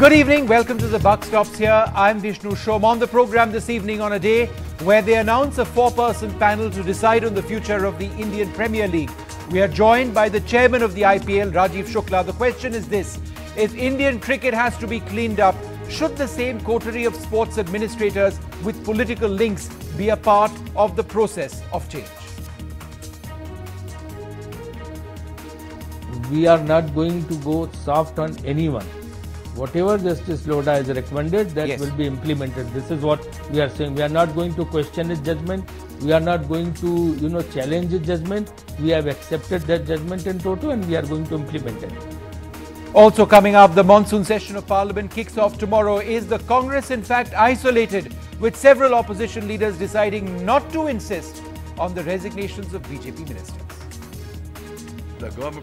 Good evening, welcome to the Buck Stops here. I'm Vishnu Shom. On the program this evening on a day where they announce a 4-person panel to decide on the future of the Indian Premier League. We are joined by the chairman of the IPL, Rajiv Shukla. The question is this: if Indian cricket has to be cleaned up, should the same coterie of sports administrators with political links be a part of the process of change? We are not going to go soft on anyone. Whatever Justice Lodha has recommended, that will be implemented. This is what we are saying. We are not going to question his judgment. We are not going to, challenge his judgment. We have accepted that judgment in toto and we are going to implement it. Also coming up, the monsoon session of Parliament kicks off tomorrow. Is the Congress in fact isolated, with several opposition leaders deciding not to insist on the resignations of BJP ministers?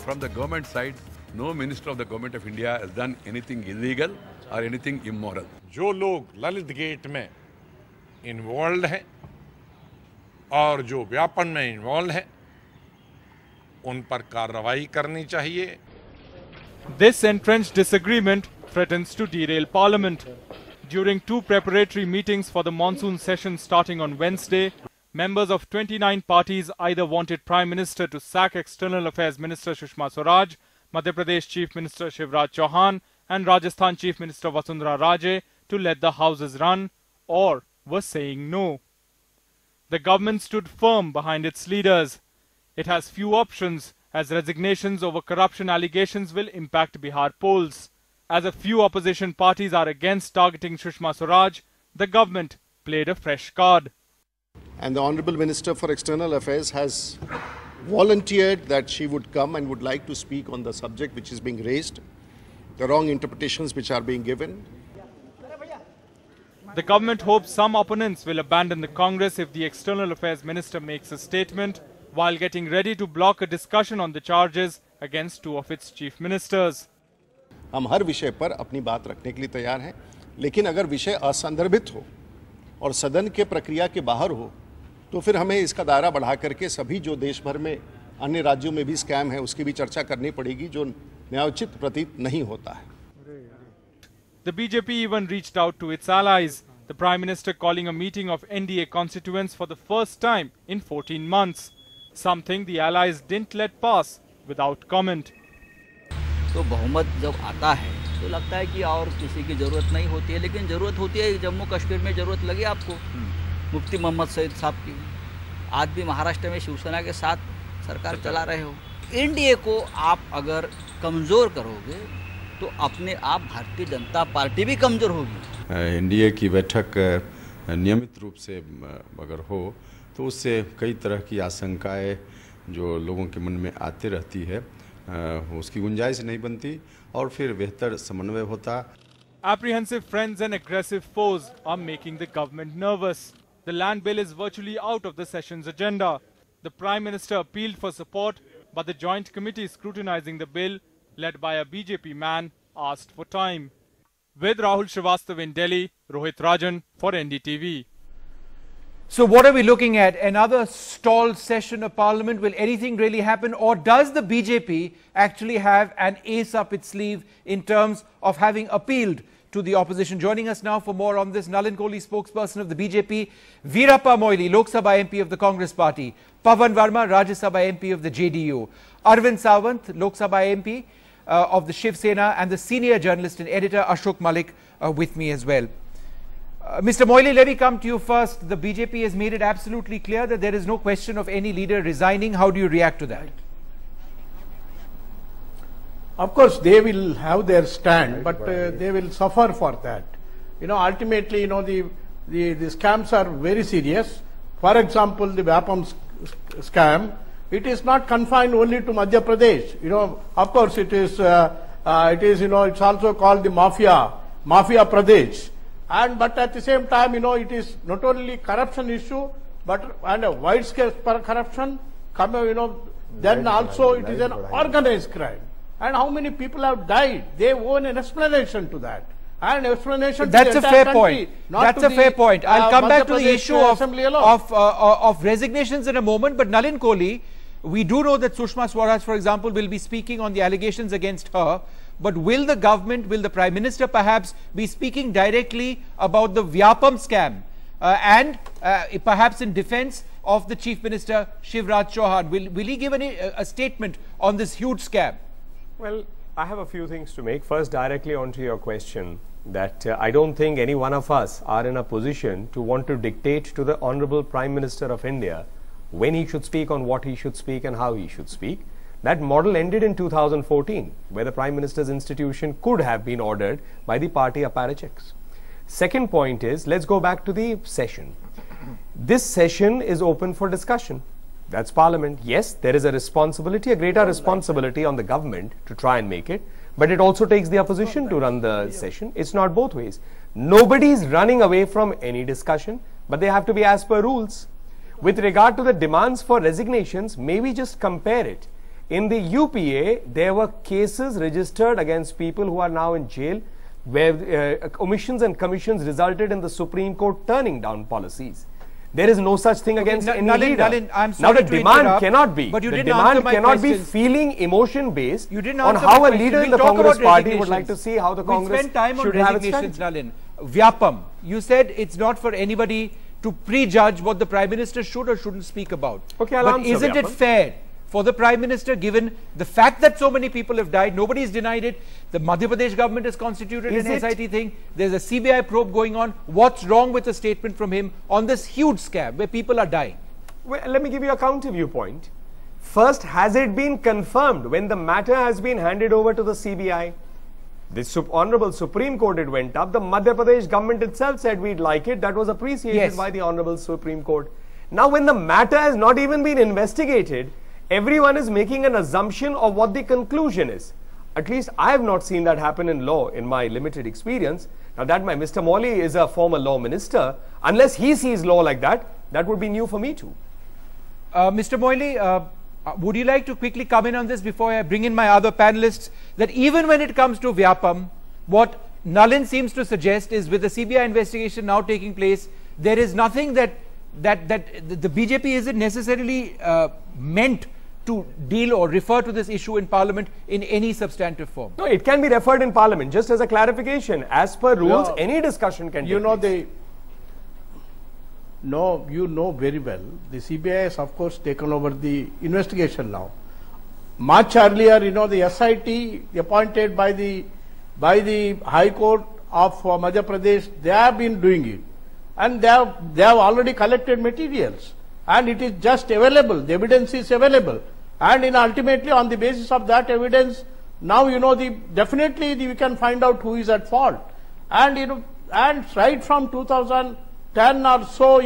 From the government side, no minister of the government of India has done anything illegal or anything immoral. जो लोग Lalit gate में involve हैं और जो व्यापन में involve हैं, उन पर कार्रवाई करनी चाहिए. This entrenched disagreement threatens to derail Parliament. During two preparatory meetings for the monsoon session starting on Wednesday, members of 29 parties either wanted Prime Minister to sack External Affairs Minister Sushma Swaraj, Madhya Pradesh Chief Minister Shivraj Chouhan and Rajasthan Chief Minister Vasundhara Raje to let the houses run, or were saying no. The government stood firm behind its leaders. It has few options, as resignations over corruption allegations will impact Bihar polls. As a few opposition parties are against targeting Sushma Swaraj, the government played a fresh card. And the Honourable Minister for External Affairs has volunteered that she would come and would like to speak on the subject which is being raised, the wrong interpretations which are being given. The government hopes some opponents will abandon the Congress if the External Affairs Minister makes a statement, while getting ready to block a discussion on the charges against two of its chief ministers. हम हर विषय पर अपनी बात रखने के लिए तैयार हैं, लेकिन अगर विषय असंदर्भित हो और सदन के प्रक्रिया के बाहर हो, तो फिर हमें इसका दायरा बढ़ा करके सभी जो देश भर में अन्य राज्यों में भी स्कैम है उसकी भी चर्चा करनी पड़ेगी, जो न्यायोचित प्रतीत नहीं होता है. The BJP even reached out to its allies, the Prime Minister calling a meeting of NDA constituents for the first time in 14 months, something the allies didn't let pass without comment. तो बहुमत जब आता है तो लगता है कि और किसी की जरूरत नहीं होती है, लेकिन जरूरत होती है. जम्मू कश्मीर में जरूरत लगी आपको मुफ्ती मोहम्मद सईद साहब की. आज भी महाराष्ट्र में शिवसेना के साथ सरकार चला रहे हो. एनडीए को आप अगर कमज़ोर करोगे तो अपने आप भारतीय जनता पार्टी भी कमज़ोर होगी. एनडीए की बैठक नियमित रूप से अगर हो तो उससे कई तरह की आशंकाएं जो लोगों के मन में आती रहती है, उसकी गुंजाइश नहीं बनती और फिर बेहतर समन्वय होता. Apprehensive friends and aggressive foes are making the government nervous. The land bill is virtually out of the session's agenda. The Prime Minister appealed for support, but the joint committee scrutinizing the bill, led by a BJP man, asked for time. With Rahul Shrivastava in Delhi, Rohit Rajan for NDTV. So what are we looking at? Another stalled session of Parliament? Will anything really happen? Or does the BJP actually have an ace up its sleeve in terms of having appealed to the opposition? Joining us now for more on this, Nalin Kohli, spokesperson of the BJP, Veerappa Moily, Lok Sabha MP of the Congress Party, Pawan Verma, Rajya Sabha MP of the JDU, Arvind Sawant, Lok Sabha MP of the Shiv Sena, and the senior journalist and editor Ashok Malik with me as well. Mr. Moily, let me come to you first. The BJP has made it absolutely clear that there is no question of any leader resigning. How do you react to that? Of course, they will have their stand, but they will suffer for that. Ultimately, the scams are very serious. For example, the Vapam scam, it is not confined only to Madhya Pradesh. Of course, it is, it's also called the Mafia Pradesh. But at the same time, it is not only corruption issue, and a wide-scale corruption, then also it is an organized crime. And how many people have died? They owe an explanation to that. And explanation that's to the a fair country, point. That's a fair point. I'll come back to the issue of resignations in a moment. But Nalin Kohli, we do know that Sushma Swaraj, for example, will be speaking on the allegations against her but will the government, will the Prime Minister perhaps be speaking directly about the Vyapam scam and perhaps in defense of the Chief Minister Shivraj Chouhan? Will he give a statement on this huge scam? Well, I have a few things to make. First, directly onto your question, that I don't think any one of us are in a position to want to dictate to the Honorable Prime Minister of India when he should speak, on what he should speak and how he should speak. That model ended in 2014, where the Prime Minister's institution could have been ordered by the party apparatchiks. Second point is, let's go back to the session. This session is open for discussion. That's Parliament. Yes, there is a responsibility, a greater responsibility on the government to try and make it, but it also takes the opposition to run the session. It's not both ways. Nobody is running away from any discussion, but they have to be as per rules. With regard to the demands for resignations, maybe just compare it. In the UPA, there were cases registered against people who are now in jail, where omissions and commissions resulted in the Supreme Court turning down policies. There is no such thing against any leader. Nalin, I'm sorry now the demand cannot be. But you the didn't demand answer my cannot questions. be feeling emotion based on how a leader in the Congress party would like to see how the Congress spend time should on have its resignations, strategy. Nalin. Vyapam, you said it's not for anybody to prejudge what the Prime Minister should or shouldn't speak about. Okay, I'll but answer isn't it Vyapam. fair for the Prime Minister, given the fact that so many people have died, nobody's denied it, the Madhya Pradesh government has constituted an SIT thing, there's a CBI probe going on, what's wrong with a statement from him on this huge scam where people are dying? Well, let me give you a counter viewpoint. First, has it been confirmed when the matter has been handed over to the CBI? The Honorable Supreme Court, it went up. The Madhya Pradesh government itself said we'd like it. That was appreciated by the Honorable Supreme Court. Now, when the matter has not even been investigated, everyone is making an assumption of what the conclusion is. At least I have not seen that happen in law in my limited experience. Now that Mr. Moli is a former law minister, unless he sees law like that, that would be new for me too. Mr. Moily, would you like to quickly come in on this before I bring in my other panelists? That even when it comes to Vyapam, what Nalin seems to suggest is, with the CBI investigation now taking place, there is nothing that the BJP isn't necessarily meant to deal or refer to this issue in Parliament in any substantive form. No, it can be referred in Parliament. Just as a clarification, as per rules, any discussion can take place. You know very well, the CBI has of course taken over the investigation now. Much earlier, the SIT appointed by the High Court of Madhya Pradesh, they have been doing it. And they have already collected materials. And it is just available, the evidence is available. And ultimately on the basis of that evidence, now definitely we can find out who is at fault. And and right from 2010 or so,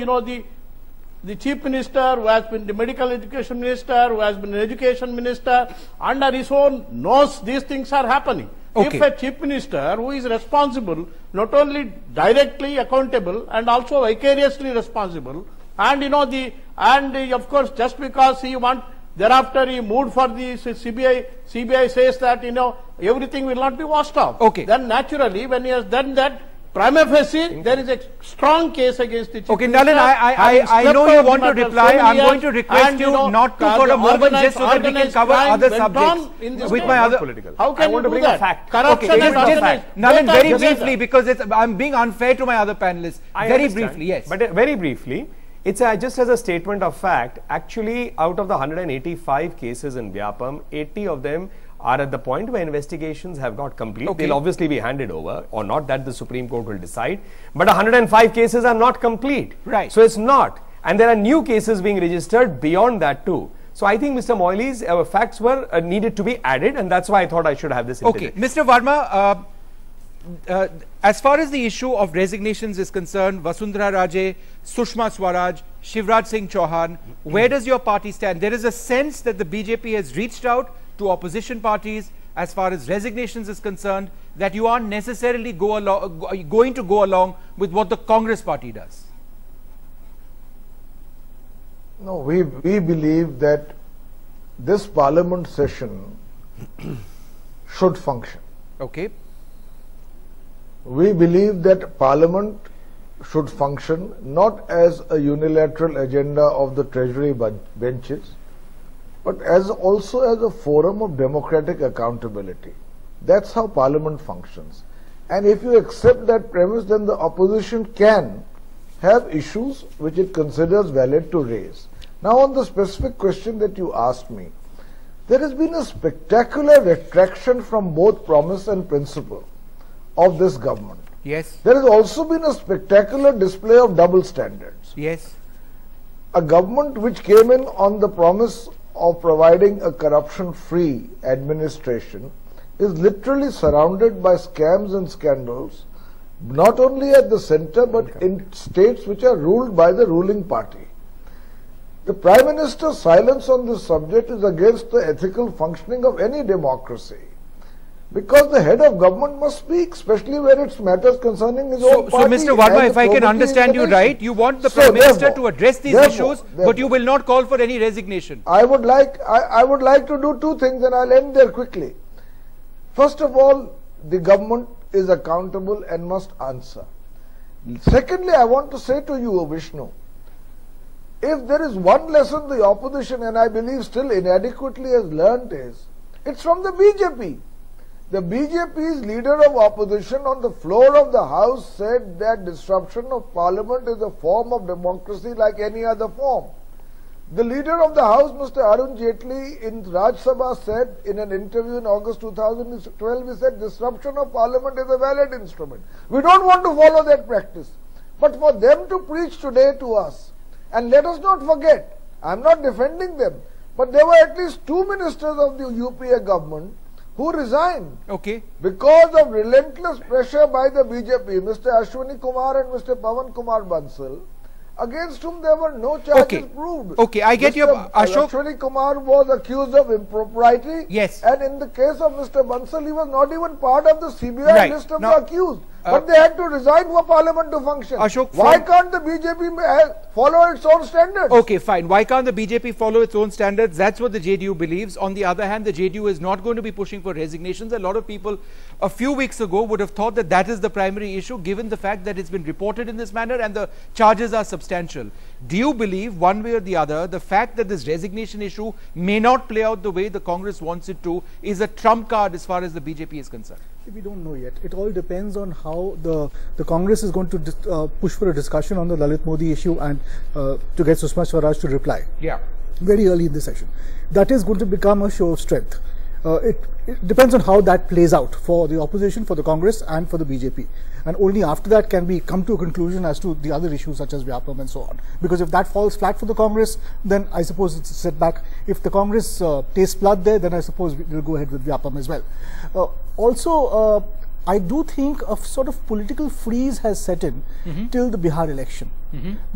the Chief Minister, who has been the Medical Education Minister, who has been an Education Minister, under his own nose these things are happening. Okay. If a Chief Minister who is responsible, not only directly accountable and also vicariously responsible, and of course just because thereafter he moved for the CBI says that everything will not be washed off. Okay. Then naturally when he has done that, prima facie, there is a strong case against the Chief Okay, Minister. Nalin, I know you want to reply. I'm going to request you not to for a moment, just so that we can cover other subjects with my other. How can you do that? Fact. Corruption Okay, and just, Nalin, very briefly, because I'm being unfair to my other panelists. Very briefly, yes. But very briefly, it's just as a statement of fact, actually out of the 185 cases in Vyapam, 80 of them are at the point where investigations have got complete. Okay. They'll obviously be handed over or not, that the Supreme Court will decide. But 105 cases are not complete. Right. So it's not. And there are new cases being registered beyond that too. So I think Mr. Moily's facts were needed to be added, and that's why I thought I should have this. Okay. Mr. Verma, as far as the issue of resignations is concerned, Vasundhara Raje, Sushma Swaraj, Shivraj Singh Chouhan, where does your party stand? There is a sense that the BJP has reached out to opposition parties as far as resignations is concerned, that you aren't necessarily going to go along with what the Congress party does. No, we believe that this Parliament session should function. Okay. We believe that Parliament should function not as a unilateral agenda of the Treasury benches, but also as a forum of democratic accountability. That's how Parliament functions. And if you accept that premise, then the opposition can have issues which it considers valid to raise. Now, on the specific question that you asked me, there has been a spectacular retraction from both promise and principle of this government. Yes. There has also been a spectacular display of double standards. Yes. A government which came in on the promise of providing a corruption-free administration is literally surrounded by scams and scandals, not only at the center but in states which are ruled by the ruling party. The Prime Minister's silence on this subject is against the ethical functioning of any democracy, because the head of government must speak, especially where it's matters concerning his own party. So, Mr. Verma, if I can understand you right, you want the Prime Minister to address these issues, but you will not call for any resignation. I would like to do two things, and I'll end there quickly. First of all, the government is accountable and must answer. Secondly, I want to say to you, Vishnu, if there is one lesson the opposition, and I believe still inadequately, has learnt is, it's from the BJP. The BJP's leader of opposition on the floor of the House said that disruption of Parliament is a form of democracy like any other form. The leader of the House, Mr. Arun Jaitley, in Raj Sabha said in an interview in August 2012, he said disruption of Parliament is a valid instrument. We don't want to follow that practice. But for them to preach today to us, and let us not forget, I'm not defending them, but there were at least 2 ministers of the UPA government who resigned because of relentless pressure by the BJP, Mr. Ashwani Kumar and Mr. Pawan Kumar Bansal, against whom there were no charges proved. I get your Ashok. Ashwani Kumar was accused of impropriety. Yes. And in the case of Mr. Bansal, he was not even part of the CBI list of the accused. But they had to resign for Parliament to function. Ashok, why can't the BJP follow its own standards? Okay, fine. Why can't the BJP follow its own standards? That's what the JDU believes. On the other hand, the JDU is not going to be pushing for resignations. A lot of people a few weeks ago would have thought that that is the primary issue, given the fact that it's been reported in this manner and the charges are substantial. Do you believe, one way or the other, the fact that this resignation issue may not play out the way the Congress wants it to is a trump card as far as the BJP is concerned? We don't know yet. It all depends on how the Congress is going to push for a discussion on the Lalit Modi issue and to get Sushma Swaraj to reply. Yeah. Very early in the session. That is going to become a show of strength. It depends on how that plays out for the opposition, for the Congress and for the BJP. And only after that can we come to a conclusion as to the other issues such as Vyapam and so on. Because if that falls flat for the Congress, then I suppose it's a setback. If the Congress tastes blood there, then I suppose we'll go ahead with Vyapam as well. Also, I do think a sort of political freeze has set in till the Bihar election.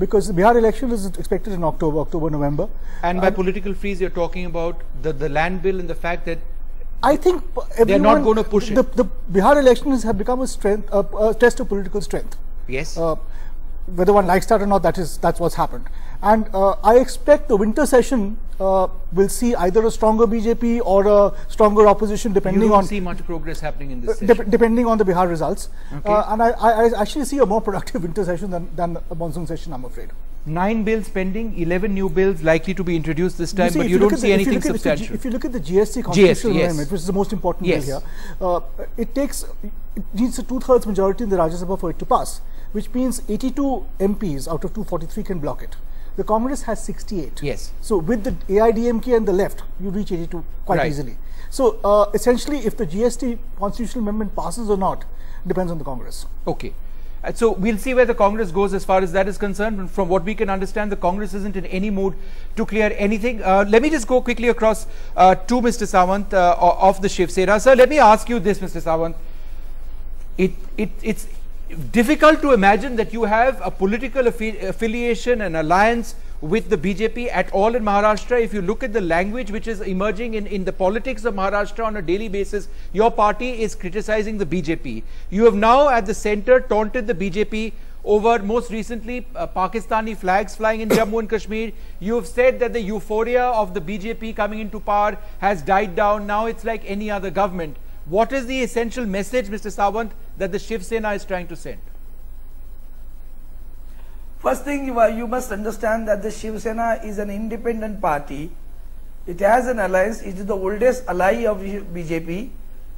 Because the Bihar election is expected in October, November. And by political freeze, you're talking about the land bill and the fact that I think they're not going to push it. The Bihar elections have become a test of political strength. Yes. Whether one likes that or not, that's what's happened. And I expect the winter session will see either a stronger BJP or a stronger opposition, depending on. You don't see much progress happening in this session. Depending on the Bihar results. And I actually see a more productive winter session than a monsoon session, I'm afraid. 9 bills pending, 11 new bills likely to be introduced this time, but you don't see anything substantial. If you look at the GST constitutional amendment, which is the most important bill here, it needs a 2/3 majority in the Rajya Sabha for it to pass, which means 82 MPs out of 243 can block it. The Congress has 68. Yes. So with the AIADMK and the left, you reach 82 quite easily. So essentially, if the GST constitutional amendment passes or not, depends on the Congress. Okay. So we'll see where the Congress goes as far as that is concerned. From what we can understand, the Congress isn't in any mood to clear anything. Let me just go quickly across to Mr. Sawant of the Shiv Sena. Sir, let me ask you this, Mr. Sawant. It's difficult to imagine that you have a political affiliation and alliance with the BJP at all in Maharashtra. If you look at the language which is emerging in the politics of Maharashtra on a daily basis, your party is criticizing the BJP. You have now at the center taunted the BJP over most recently Pakistani flags flying in Jammu and Kashmir. You have said that the euphoria of the BJP coming into power has died down. Now it's like any other government. What is the essential message, Mr. Sawant, that the Shiv Sena is trying to send? First thing, you must understand that the Shiv Sena is an independent party. It has an alliance. It is the oldest ally of BJP.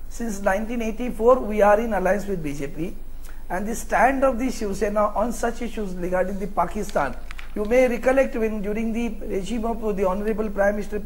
since 1984 we are in alliance with BJP, and the stand of the Shiv Sena on such issues regarding the Pakistan. You may recollect when during the regime of the Honorable Prime Minister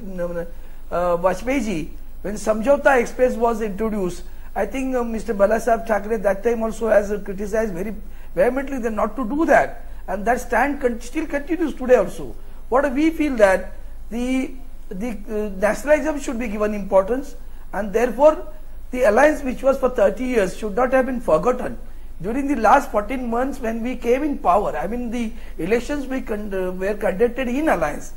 Vajpayee, when Samjhauta Express was introduced, I think Mr. Balasaheb Thackeray that time also has criticized very vehemently that not to do that, and that stand still continues today also. What we feel that the nationalism should be given importance, and therefore the alliance which was for 30 years should not have been forgotten. During the last 14 months when we came in power, I mean the elections were conducted in alliance.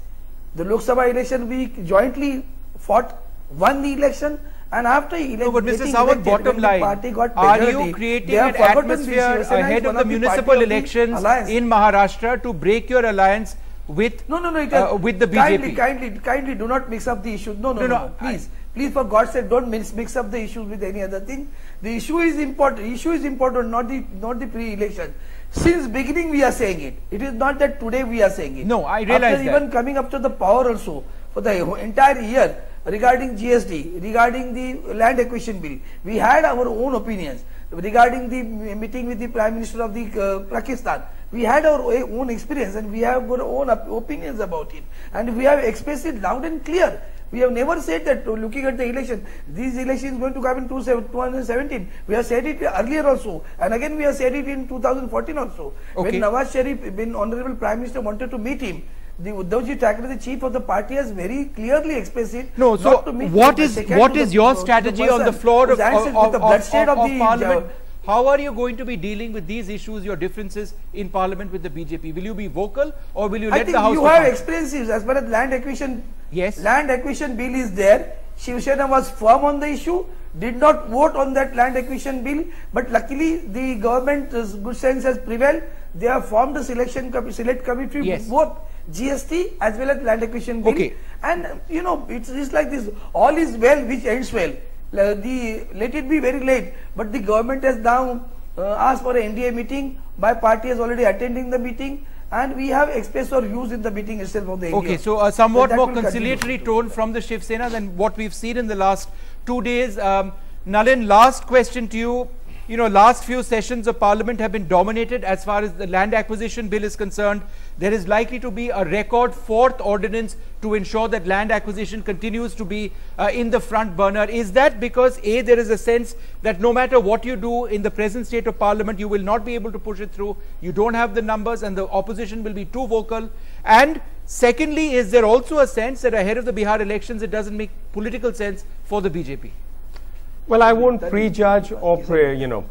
The Lok Sabha election we jointly fought, won the election, and after no, but Mr. Sawant, bottom line, are you creating an atmosphere ahead of the municipal elections in Maharashtra to break your alliance with with the BJP? Kindly do not mix up the issues. No, please for God's sake, don't mix up the issues with any other thing. The issue is important. Not the pre-election. Since beginning we are saying it. It is not that today we are saying it. No, I realize that. Even coming up to the power also for the entire year regarding GST, regarding the land acquisition bill, we had our own opinions. Regarding the meeting with the Prime Minister of the Pakistan, we had our own experience and we have our own opinions about it, and we have expressed it loud and clear. We have never said that looking at the election, these elections going to come in 2017. We have said it earlier also, and again we have said it in 2014 also. Okay. When Nawaz Sharif, when Honorable Prime Minister wanted to meet him, the Uddhavji Thackeray, the chief of the party, has very clearly expressed it. No, so what is your strategy on the floor of Parliament? How are you going to be dealing with these issues, your differences in Parliament with the BJP? Will you be vocal or will you let the House? I think you have experiences as far as land acquisition. Yes. Land acquisition bill is there. Shiv Sena was firm on the issue, did not vote on that land acquisition bill, but luckily the government's good sense has prevailed. They have formed a select committee, yes, both GST as well as land acquisition bill. Okay. And you know, it's like this, all is well which ends well. Let it be very late, but the government has now asked for an NDA meeting. My party is already attending the meeting, and we have expressed our views in the meeting itself of the NDA. Okay, so a somewhat more conciliatory tone from the Shiv Sena than what we've seen in the last 2 days. Nalin, last question to you. You know, last few sessions of Parliament have been dominated as far as the land acquisition bill is concerned. There is likely to be a record 4th ordinance to ensure that land acquisition continues to be in the front burner. Is that because A, there is a sense that no matter what you do in the present state of Parliament, you will not be able to push it through, you don't have the numbers and the opposition will be too vocal? And secondly, is there also a sense that ahead of the Bihar elections, it doesn't make political sense for the BJP? Well, I won't prejudge or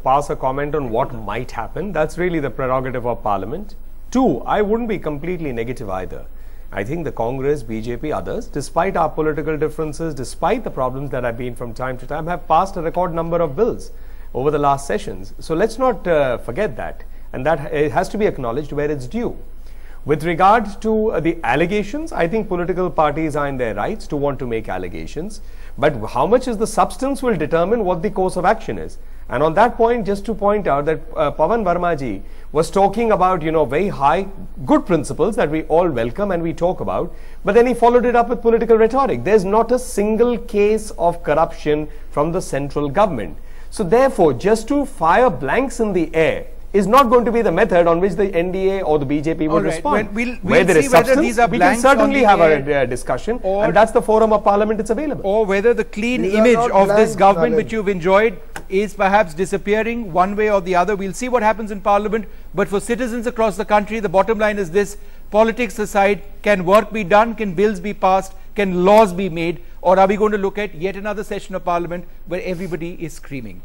pass a comment on what might happen. That's really the prerogative of Parliament. 2, I wouldn't be completely negative either. I think the Congress, BJP, others, despite our political differences, despite the problems that have been from time to time, have passed a record number of bills over the last sessions. So let's not forget that. And that it has to be acknowledged where it's due. With regard to the allegations, I think political parties are in their rights to want to make allegations. But how much is the substance will determine what the course of action is. And on that point, just to point out that Pawan Verma ji was talking about, very high, good principles that we all welcome and we talk about. But then he followed it up with political rhetoric. There's not a single case of corruption from the central government. So therefore, just to fire blanks in the air is not going to be the method on which the NDA or the BJP will respond. Where there is substance, we can certainly have a discussion, and that's the forum of Parliament it's available. Or whether the clean image of this government which you've enjoyed is perhaps disappearing one way or the other. We'll see what happens in Parliament, but for citizens across the country, the bottom line is this: politics aside, can work be done, can bills be passed, can laws be made, or are we going to look at yet another session of Parliament where everybody is screaming?